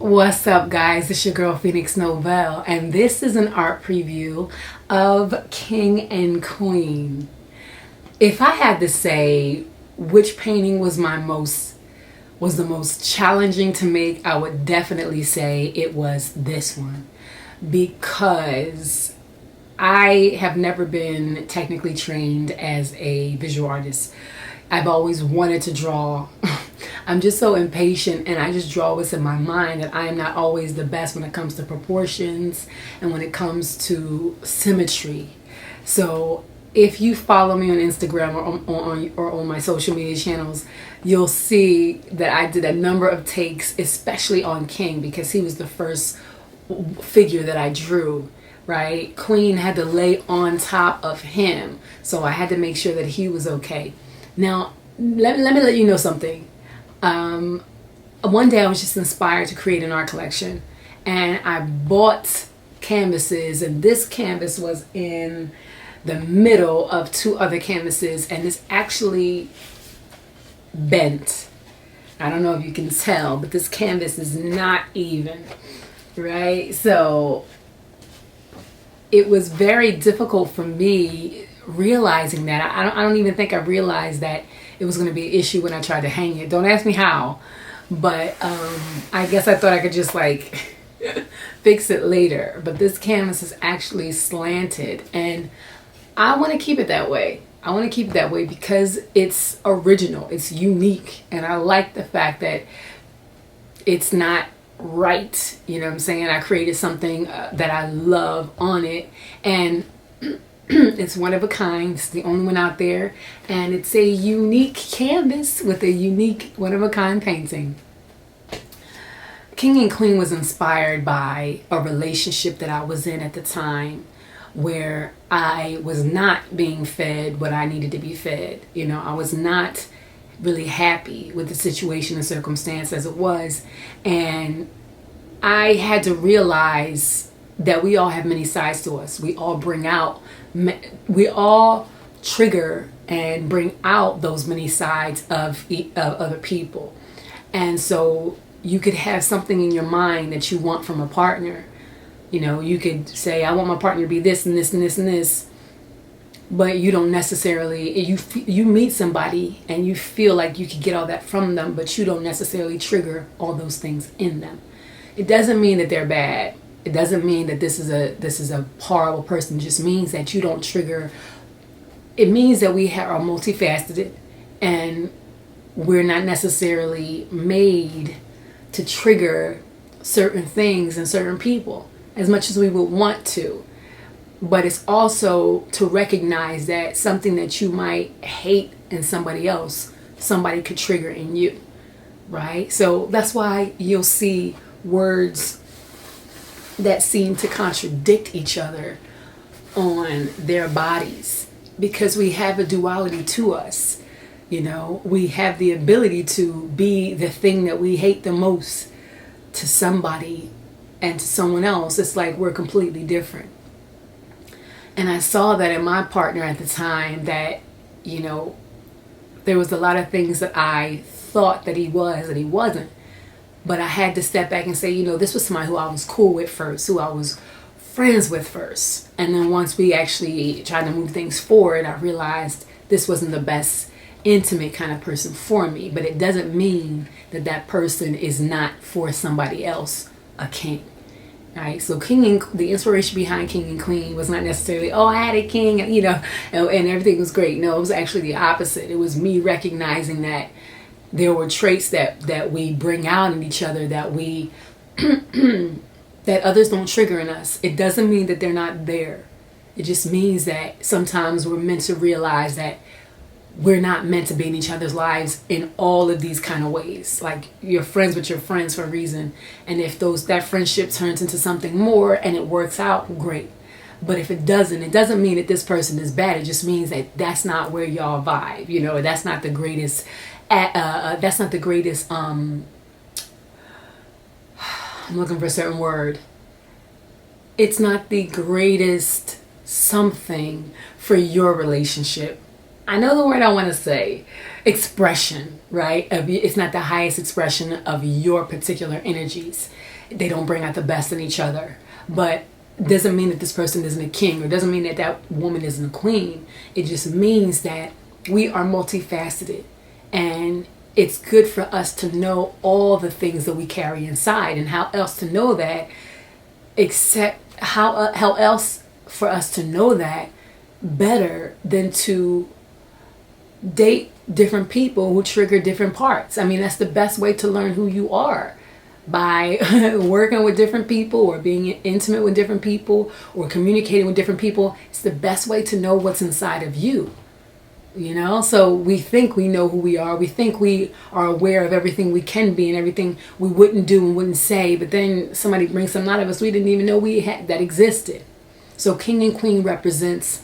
What's up, guys? It's your girl Phoenix Novell, and this is an art preview of King and Queen. If I had to say which painting was the most challenging to make, I would definitely say it was this one, because I have never been technically trained as a visual artist. I've always wanted to draw. I'm just so impatient, and I just draw what's in my mind, that I am not always the best when it comes to proportions and when it comes to symmetry. So if you follow me on Instagram or on my social media channels, you'll see that I did a number of takes, especially on King, because he was the first figure that I drew. Right? Queen had to lay on top of him, so I had to make sure that he was okay. Now, let me let you know something. One day I was just inspired to create an art collection, and I bought canvases, and this canvas was in the middle of two other canvases, and it's actually bent. I don't know if you can tell, but this canvas is not even, right? So it was very difficult for me realizing that. I don't even think I realized that it was going to be an issue when I tried to hang it. Don't ask me how, but I guess I thought I could just like fix it later. But this canvas is actually slanted, and I want to keep it that way. I want to keep it that way because it's original, it's unique, and I like the fact that it's not right. You know what I'm saying? I created something that I love on it, and it's one of a kind. It's the only one out there, and it's a unique canvas with a unique one of a kind painting. King and Queen was inspired by a relationship that I was in at the time, where I was not being fed what I needed to be fed. You know, I was not really happy with the situation and circumstance as it was, and I had to realize that we all have many sides to us. We all trigger and bring out those many sides of other people. And so you could have something in your mind that you want from a partner. You know, you could say, I want my partner to be this and this and this and this, but you don't necessarily, you meet somebody and you feel like you could get all that from them, but you don't necessarily trigger all those things in them. It doesn't mean that they're bad. It doesn't mean that this is a horrible person. It just means that you don't trigger. It means that we are multifaceted, and we're not necessarily made to trigger certain things in certain people as much as we would want to. But it's also to recognize that something that you might hate in somebody else, somebody could trigger in you, right? So that's why you'll see words that seem to contradict each other on their bodies, because we have a duality to us. You know, we have the ability to be the thing that we hate the most to somebody, and to someone else it's like we're completely different. And I saw that in my partner at the time, that, you know, there was a lot of things that I thought that he was and he wasn't. But I had to step back and say, you know, this was somebody who I was cool with first, who I was friends with first. And then once we actually tried to move things forward, I realized this wasn't the best intimate kind of person for me. But it doesn't mean that that person is not for somebody else a king. Right? So the inspiration behind King and Queen was not necessarily, oh, I had a king, you know, and everything was great. No, it was actually the opposite. It was me recognizing that there were traits that we bring out in each other that we that others don't trigger in us. It doesn't mean that they're not there. It just means that sometimes we're meant to realize that we're not meant to be in each other's lives in all of these kind of ways. Like, you're friends with your friends for a reason, and if that friendship turns into something more and it works out, great. But if it doesn't mean that this person is bad. It just means that that's not where y'all vibe. You know, that's not the greatest. That's not the greatest. I'm looking for a certain word. It's not the greatest something for your relationship. I know the word I want to say. Expression, right? It's not the highest expression of your particular energies. they don't bring out the best in each other. But doesn't mean that this person isn't a king, or doesn't mean that that woman isn't a queen. It just means that we are multifaceted, and it's good for us to know all the things that we carry inside. And how else to know that, except how else for us to know that better than to date different people who trigger different parts. I mean, that's the best way to learn who you are, by working with different people, or being intimate with different people, or communicating with different people. It's the best way to know what's inside of you. You know, so we think we know who we are. We think we are aware of everything we can be and everything we wouldn't do and wouldn't say. But then somebody brings something out of us we didn't even know we had, that existed. So king and queen represents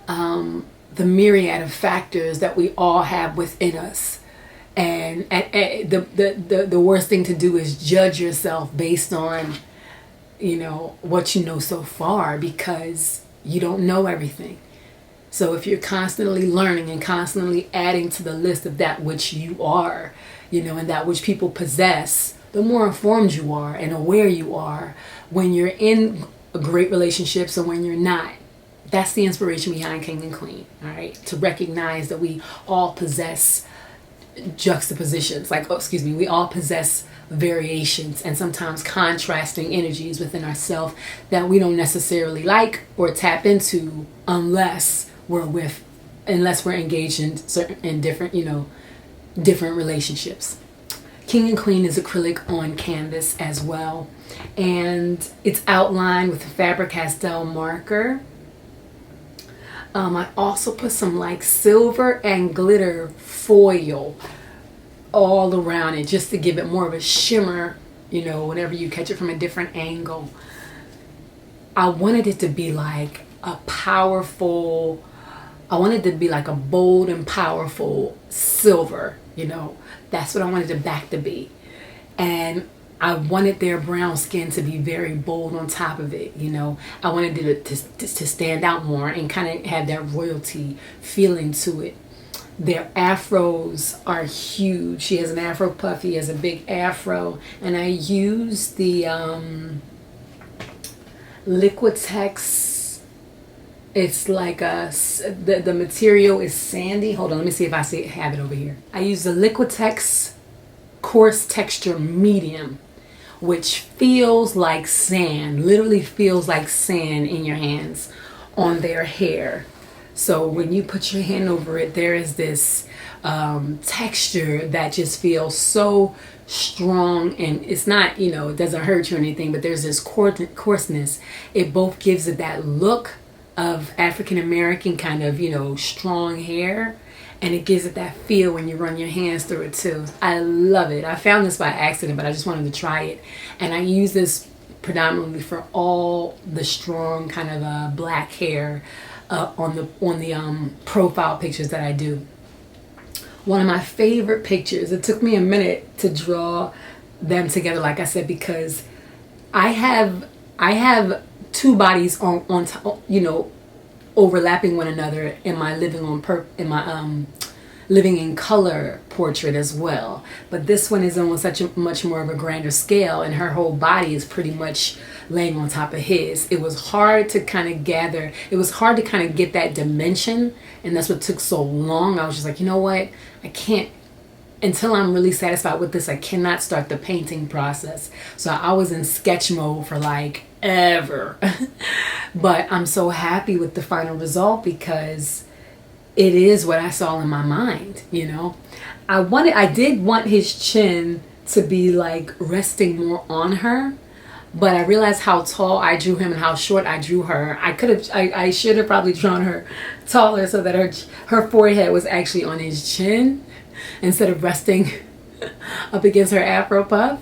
the myriad of factors that we all have within us. And the worst thing to do is judge yourself based on, you know, what you know so far, because you don't know everything. So if you're constantly learning and constantly adding to the list of that which you are, you know, and that which people possess, the more informed you are and aware you are when you're in great relationships and when you're not. That's the inspiration behind king and queen, all right? To recognize that we all possess juxtapositions, we all possess variations and sometimes contrasting energies within ourselves that we don't necessarily like or tap into unless we're engaged in different relationships. King and queen is acrylic on canvas as well, and it's outlined with a Faber-Castell marker. I also put some like silver and glitter foil all around it, just to give it more of a shimmer, you know, whenever you catch it from a different angle. I wanted it to be like a bold and powerful silver, you know. That's what I wanted the back to be. And I wanted their brown skin to be very bold on top of it, you know. I wanted it to stand out more and kind of have that royalty feeling to it. Their afros are huge. She has an afro puff, he has a big afro. And I used the Liquitex. It's like the material is sandy. Hold on, let me see if I have it over here. I used the Liquitex coarse texture medium, which feels like sand, literally feels like sand in your hands on their hair. So when you put your hand over it, there is this texture that just feels so strong, and it's not, you know, it doesn't hurt you or anything, but there's this coarseness. It both gives it that look of African American kind of, you know, strong hair, and it gives it that feel when you run your hands through it too. I love it. I found this by accident, but I just wanted to try it. And I use this predominantly for all the strong kind of black hair on the profile pictures that I do. One of my favorite pictures, it took me a minute to draw them together, like I said, because I have two bodies on you know, overlapping one another in my living in color portrait as well. But this one is on such a much more of a grander scale, and her whole body is pretty much laying on top of his. It was hard to kind of gather. It was hard to kind of get that dimension, and that's what took so long. I was just like, you know what? I can't, until I'm really satisfied with this, I cannot start the painting process. So I was in sketch mode for like ever. But I'm so happy with the final result because it is what I saw in my mind, you know. I did want his chin to be like resting more on her, but I realized how tall I drew him and how short I drew her. I should have probably drawn her taller so that her forehead was actually on his chin instead of resting up against her afro puff.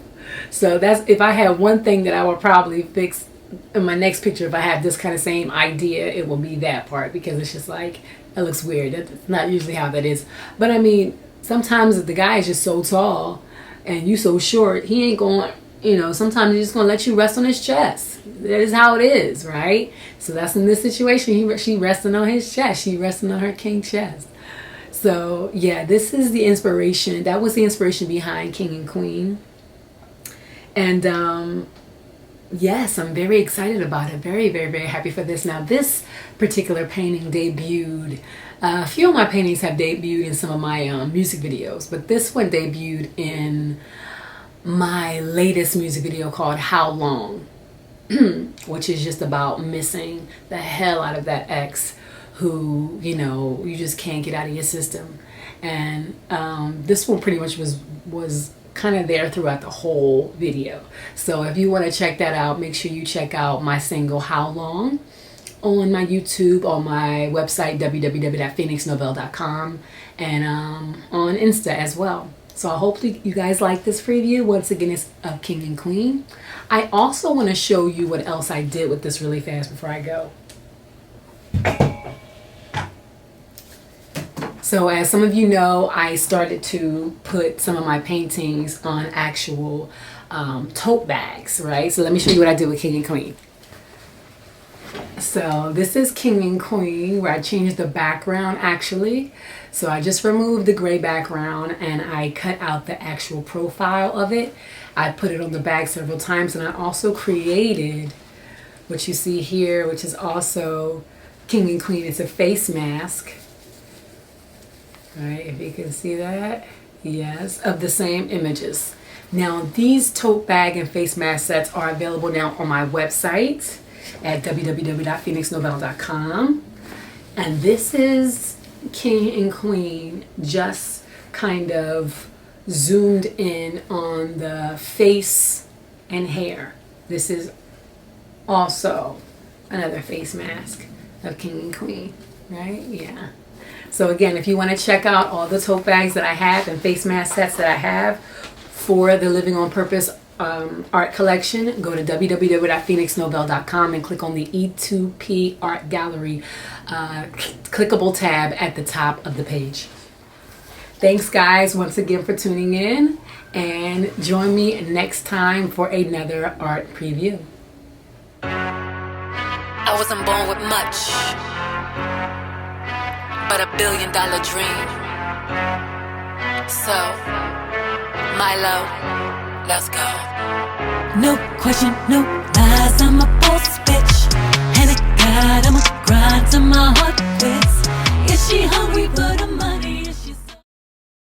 So that's, if I had one thing that I would probably fix in my next picture, if I have this kind of same idea, it will be that part, because it's just like, it looks weird. That's not usually how that is. But I mean, sometimes if the guy is just so tall and you so short, he ain't going, you know, sometimes he's just going to let you rest on his chest. That is how it is, right? So that's in this situation. She resting on his chest. She resting on her king chest. So yeah, this is the inspiration. That was the inspiration behind King and Queen. And yes, I'm very excited about it. Very, very, very happy for this. Now, this particular painting debuted. A few of my paintings have debuted in some of my music videos, but this one debuted in my latest music video called How Long, which is just about missing the hell out of that ex who, you know, you just can't get out of your system. And this one pretty much was kind of there throughout the whole video. So if you want to check that out, make sure you check out my single How Long on my YouTube, on my website www.phoenixnovell.com, and on Insta as well. So I hope you guys like this preview. Once again, it's of King and Queen. I also want to show you what else I did with this really fast before I go. So as some of you know, I started to put some of my paintings on actual tote bags, right? So let me show you what I did with King and Queen. So this is King and Queen, where I changed the background actually. So I just removed the gray background and I cut out the actual profile of it. I put it on the bag several times, and I also created what you see here, which is also King and Queen. It's a face mask. All right, if you can see that. Yes, of the same images. Now these tote bag and face mask sets are available now on my website at www.phoenixnovell.com. And this is King and Queen, just kind of zoomed in on the face and hair. This is also another face mask of King and Queen, right? Yeah. So again, if you want to check out all the tote bags that I have and face mask sets that I have for the Living on Purpose art collection, go to www.phoenixnovell.com and click on the E2P Art Gallery clickable tab at the top of the page. Thanks guys once again for tuning in, and join me next time for another art preview. I wasn't born with much, but $1 billion dream. So, Milo, let's go. No question, no lies, I'm a boss bitch. And I got, I'ma grind till my heart quits. Is she hungry for the money?